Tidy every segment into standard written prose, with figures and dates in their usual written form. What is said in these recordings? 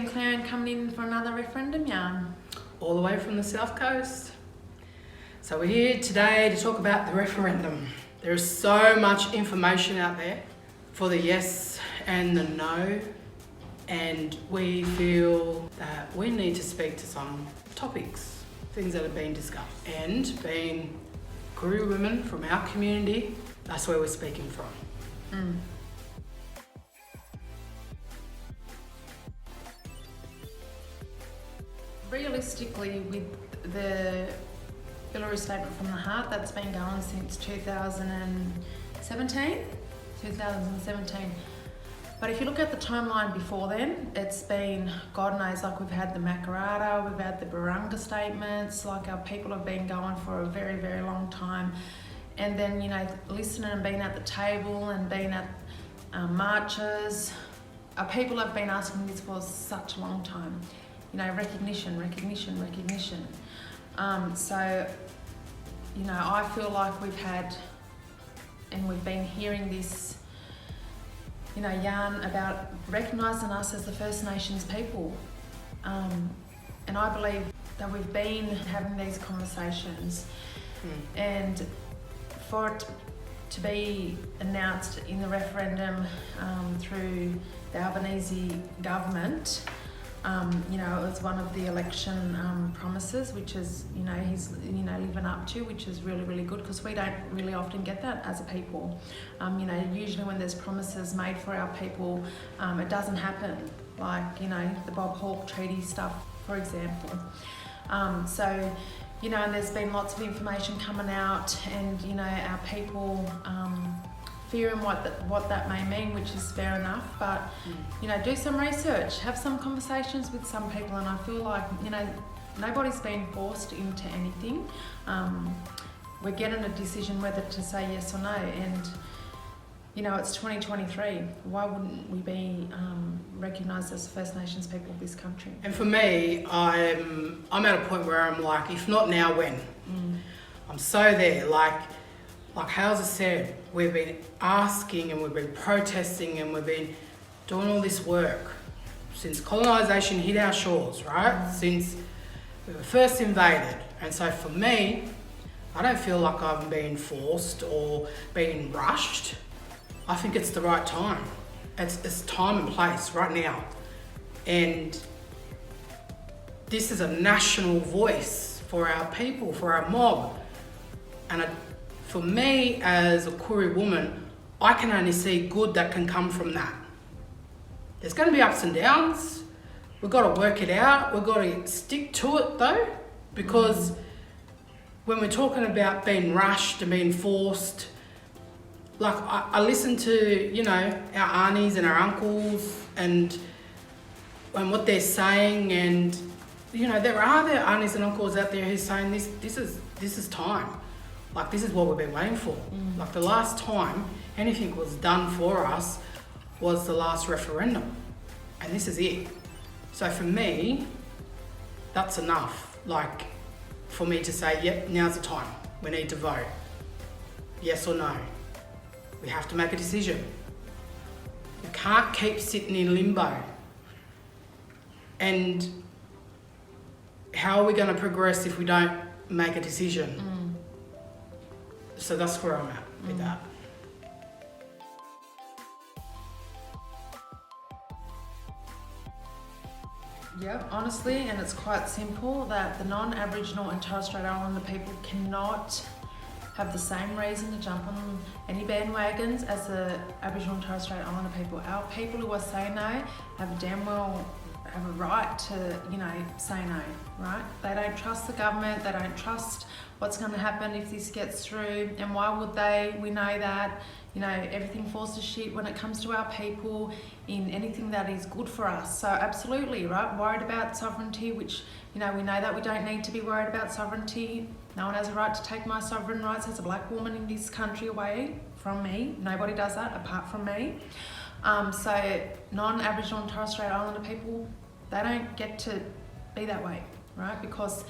Cleone coming in for another referendum yarn. All the way from the South Coast. So we're here today to talk about the referendum. There is so much information out there for the yes and the no, and we feel that we need to speak to some topics, things that have been discussed. And being Koori women from our community, that's where we're speaking from. Realistically, with the Uluru Statement from the Heart, that's been going since 2017. But if you look at the timeline before then, it's been, God knows, like we've had the Makarrata, we've had the Barunga statements, like our people have been going for a very, very long time. And then, you know, listening and being at the table and being at marches, our people have been asking this for such a long time. You know, recognition. So, you know, I feel like we've had, and we've been hearing this, you know, yarn about recognising us as the First Nations people. And I believe that we've been having these conversations, and for it to be announced in the referendum through the Albanese government, you know, it was one of the election promises, which is, you know, he's, you know, living up to, which is really, really good, because we don't really often get that as a people. You know, usually when there's promises made for our people, it doesn't happen, like, you know, the Bob Hawke Treaty stuff, for example. So, you know, and there's been lots of information coming out, and, you know, our people fearing what that may mean, which is fair enough, but you know, do some research, have some conversations with some people, and I feel like, you know, nobody's been forced into anything. We're getting a decision whether to say yes or no, and you know, it's 2023. Why wouldn't we be recognised as First Nations people of this country? And for me, I'm at a point where I'm like, if not now, when? I'm so there, like Hayles has said, we've been asking and we've been protesting and we've been doing all this work since colonisation hit our shores, right? Since we were first invaded. And so for me, I don't feel like I'm being forced or being rushed. I think it's the right time. It's time and place right now. And this is a national voice for our people, for our mob. And for me, as a Koori woman, I can only see good that can come from that. There's going to be ups and downs. We've got to work it out. We've got to stick to it though, because when we're talking about being rushed and being forced, like I listen to, you know, our aunties and our uncles and what they're saying, and you know, there are aunties and uncles out there who's saying this is time. Like, this is what we've been waiting for. Like, the last time anything was done for us was the last referendum. And this is it. So for me, that's enough. Like, for me to say, yep, now's the time. We need to vote. Yes or no. We have to make a decision. We can't keep sitting in limbo. And how are we going to progress if we don't make a decision? So that's where I'm at with that. Yeah, honestly, and it's quite simple, that the non-Aboriginal and Torres Strait Islander people cannot have the same reason to jump on any bandwagons as the Aboriginal and Torres Strait Islander people. Our people who are saying no have damn well have a right to, you know, say no, right? They don't trust the government, they don't trust what's going to happen if this gets through, and why would they? We know that, you know, everything falls to shit when it comes to our people in anything that is good for us. So absolutely, right? Worried about sovereignty, which, you know, we know that we don't need to be worried about sovereignty. No one has a right to take my sovereign rights as a black woman in this country away from me. Nobody does that apart from me. So non-Aboriginal and Torres Strait Islander people, they don't get to be that way, right? Because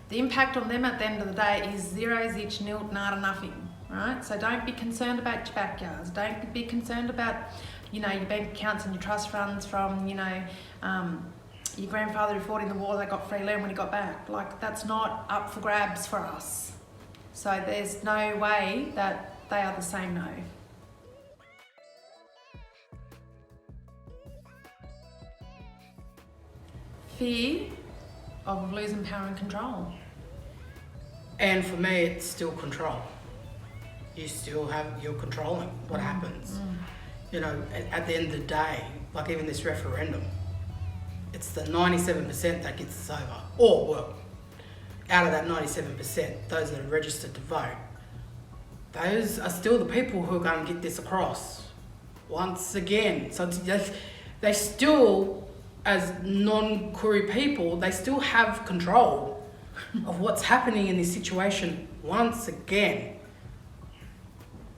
the impact on them at the end of the day is zero, zilch, nil, nada, nothing, right? So don't be concerned about your backyards. Don't be concerned about, you know, your bank accounts and your trust funds from, you know, your grandfather who fought in the war that got free land when he got back. Like, that's not up for grabs for us. So there's no way that they are the same no. Fear of losing power and control. And for me, it's still control. You're controlling what happens. You know, at the end of the day, like even this referendum, it's the 97% that gets us over. Or, well, out of that 97%, those that are registered to vote, those are still the people who are going to get this across once again. So they still, as non-Koori people, they still have control of what's happening in this situation once again.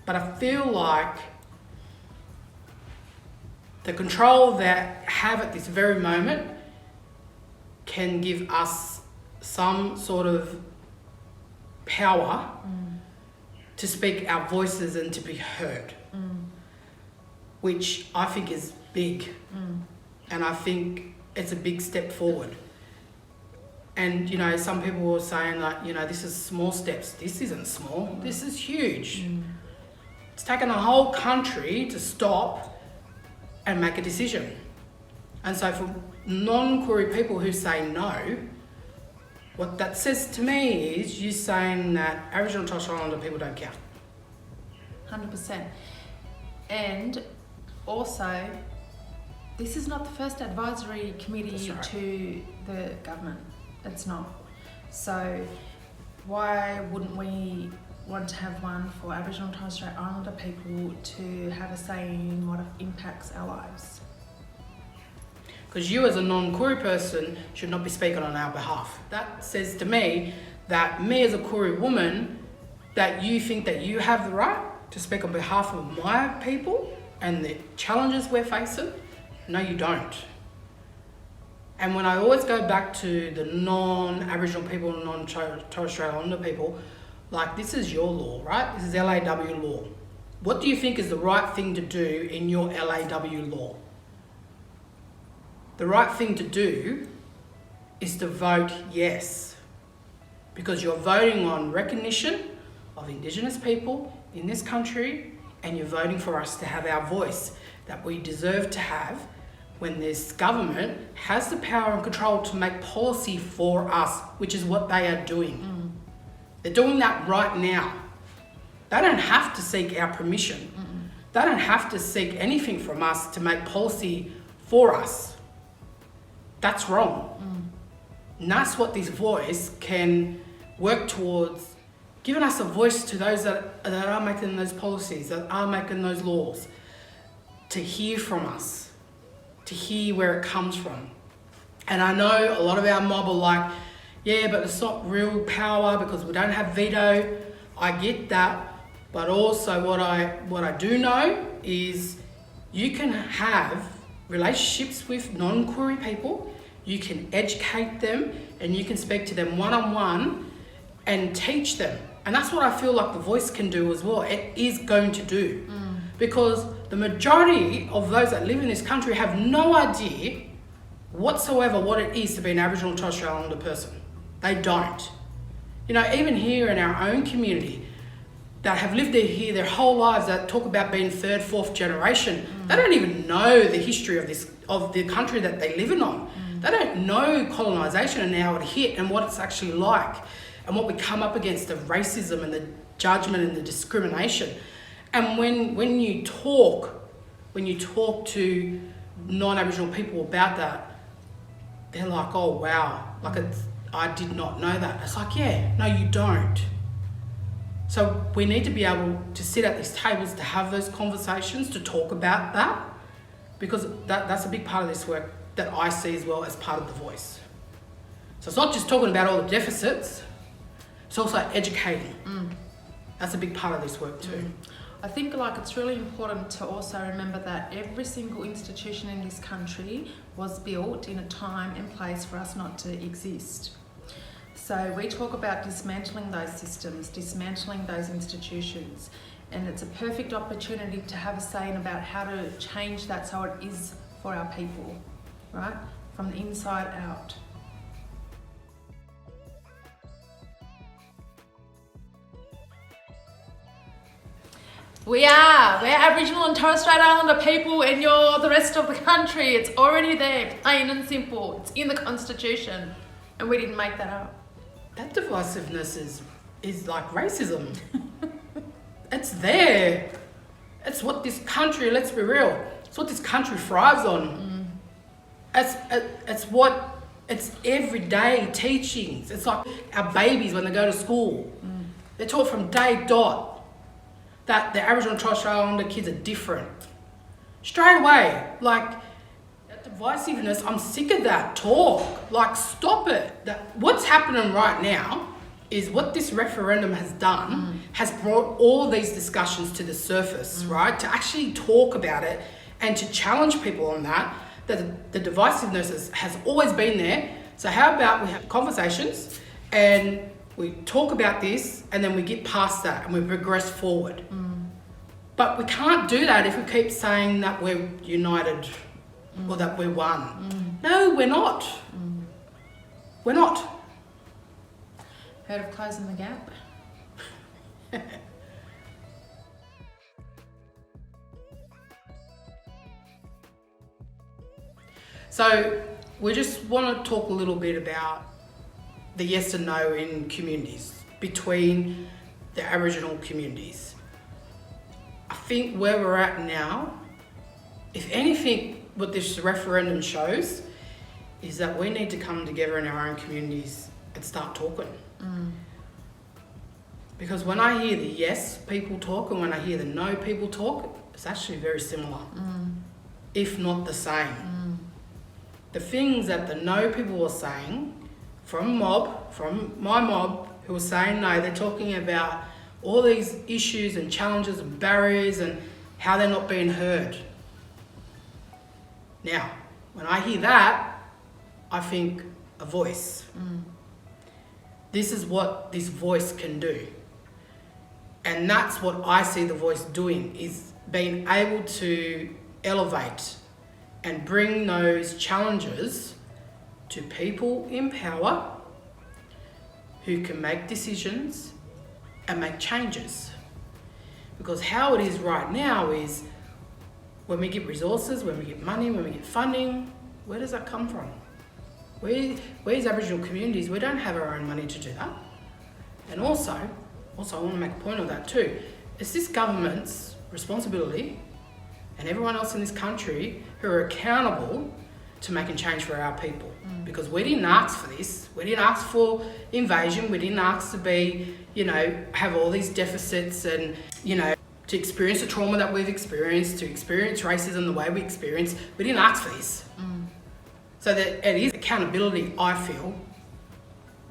But I feel like the control that have at this very moment can give us some sort of power to speak our voices and to be heard, which I think is big. And I think it's a big step forward. And, you know, some people were saying that, you know, this is small steps. This isn't small. This is huge. It's taken a whole country to stop and make a decision. And so for non-Koori people who say no, what that says to me is you're saying that Aboriginal and Torres Strait Islander people don't count. 100%. And also, this is not the first advisory committee to the government. It's not. So why wouldn't we want to have one for Aboriginal and Torres Strait Islander people to have a say in what impacts our lives? Because you as a non-Koori person should not be speaking on our behalf. That says to me that me as a Koori woman, that you think that you have the right to speak on behalf of my people and the challenges we're facing. No, you don't. And when I always go back to the non-Aboriginal people and non-Torres Strait Islander people, like, this is your law, right? This is LAW law. What do you think is the right thing to do in your LAW law? The right thing to do is to vote yes, because you're voting on recognition of Indigenous people in this country, and you're voting for us to have our voice that we deserve to have when this government has the power and control to make policy for us, which is what they are doing. They're doing that right now. They don't have to seek our permission. They don't have to seek anything from us to make policy for us. That's wrong. And that's what this voice can work towards, giving us a voice to those that are making those policies, that are making those laws, to hear from us, to hear where it comes from. And I know a lot of our mob are like, yeah, but it's not real power because we don't have veto. I get that. But also what I do know is you can have relationships with non-Koori people, you can educate them, and you can speak to them one-on-one and teach them. And that's what I feel like the voice can do as well. It is going to do. Because the majority of those that live in this country have no idea whatsoever what it is to be an Aboriginal and Torres Strait Islander person. They don't. You know, even here in our own community, that have lived here their whole lives, that talk about being third, fourth generation, they don't even know the history of the country that they live in on. They don't know colonisation and how it hit and what it's actually like and what we come up against, the racism and the judgment and the discrimination. And when you talk to non-Aboriginal people about that, they're like, oh wow, like I did not know that. It's like, yeah, no, you don't. So we need to be able to sit at these tables to have those conversations, to talk about that, because that's a big part of this work that I see as well as part of the voice. So it's not just talking about all the deficits, it's also educating. That's a big part of this work too. I think like it's really important to also remember that every single institution in this country was built in a time and place for us not to exist. So we talk about dismantling those systems, dismantling those institutions, and it's a perfect opportunity to have a say in about how to change that so it is for our people, right? from the inside out. We're Aboriginal and Torres Strait Islander people, and you're the rest of the country. It's already there, plain and simple. It's in the Constitution, and we didn't make that up. That divisiveness is like racism. It's there. It's what this country, let's be real, it's what this country thrives on. It's everyday teachings. It's like our babies when they go to school. They're taught from day dot that the Aboriginal and Torres Strait Islander kids are different. Straight away, like, that divisiveness, I'm sick of that talk. Like, stop it. What's happening right now is what this referendum has done has brought all these discussions to the surface, right? To actually talk about it and to challenge people on that the divisiveness has always been there. So how about we have conversations and we talk about this and then we get past that and we progress forward. But we can't do that if we keep saying that we're united or that we're one. No, we're not. We're not. Heard of closing the gap? So we just want to talk a little bit about the yes and no in communities, between the Aboriginal communities. I think where we're at now, if anything, what this referendum shows is that we need to come together in our own communities and start talking. Because when I hear the yes people talk and when I hear the no people talk, it's actually very similar, if not the same. The things that the no people were saying from my mob who were saying no, they're talking about all these issues and challenges and barriers and how they're not being heard. Now, when I hear that, I think a voice. This is what this voice can do. And that's what I see the voice doing, is being able to elevate and bring those challenges to people in power who can make decisions and make changes. Because how it is right now is when we get resources, when we get money, when we get funding, where does that come from? Where's Aboriginal communities? We don't have our own money to do that. And also I want to make a point of that too. It's this government's responsibility and everyone else in this country who are accountable to making change for our people. Because we didn't ask for this. We didn't ask for invasion. We didn't ask to be, have all these deficits and, to experience the trauma that we've experienced, to experience racism the way we experience. We didn't ask for this. So that it is accountability, I feel,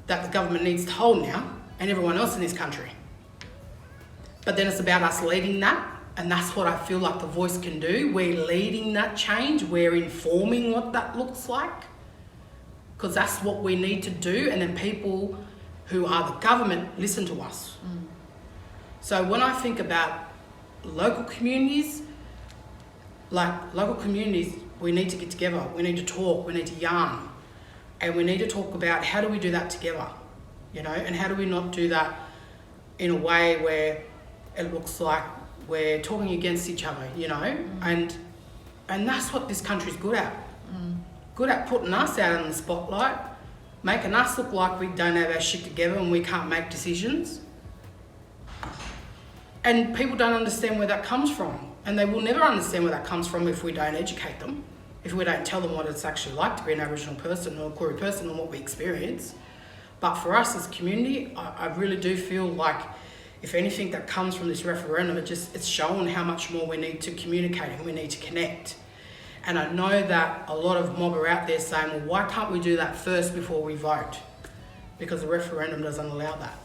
that the government needs to hold now and everyone else in this country. But then it's about us leading that. And that's what I feel like the voice can do. We're leading that change. We're informing what that looks like. Because that's what we need to do. And then people who are the government listen to us. So when I think about local communities, we need to get together. We need to talk. We need to yarn. And we need to talk about how do we do that together, and how do we not do that in a way where it looks like we're talking against each other, and that's what this country's good at. Good at putting us out in the spotlight, making us look like we don't have our shit together and we can't make decisions. And people don't understand where that comes from. And they will never understand where that comes from if we don't educate them, if we don't tell them what it's actually like to be an Aboriginal person or a Koori person and what we experience. But for us as a community, I really do feel like if anything that comes from this referendum, it's shown how much more we need to communicate and we need to connect. And I know that a lot of mob are out there saying, well, why can't we do that first before we vote? Because the referendum doesn't allow that.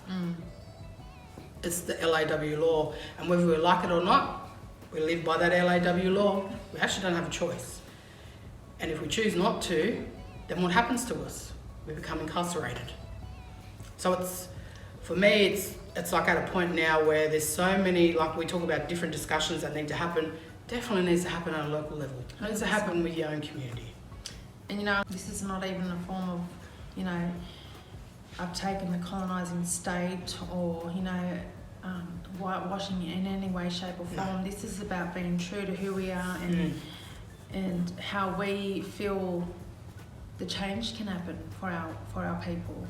It's the LAW law. And whether we like it or not, we live by that LAW law. We actually don't have a choice. And if we choose not to, then what happens to us? We become incarcerated. So for me, it's like at a point now where there's so many, like we talk about different discussions that need to happen, definitely needs to happen at a local level. It needs to happen with your own community. And you know, this is not even a form of, you know, I've taken the colonising state or, you know, whitewashing in any way, shape or form. This is about being true to who we are and how we feel the change can happen for our people.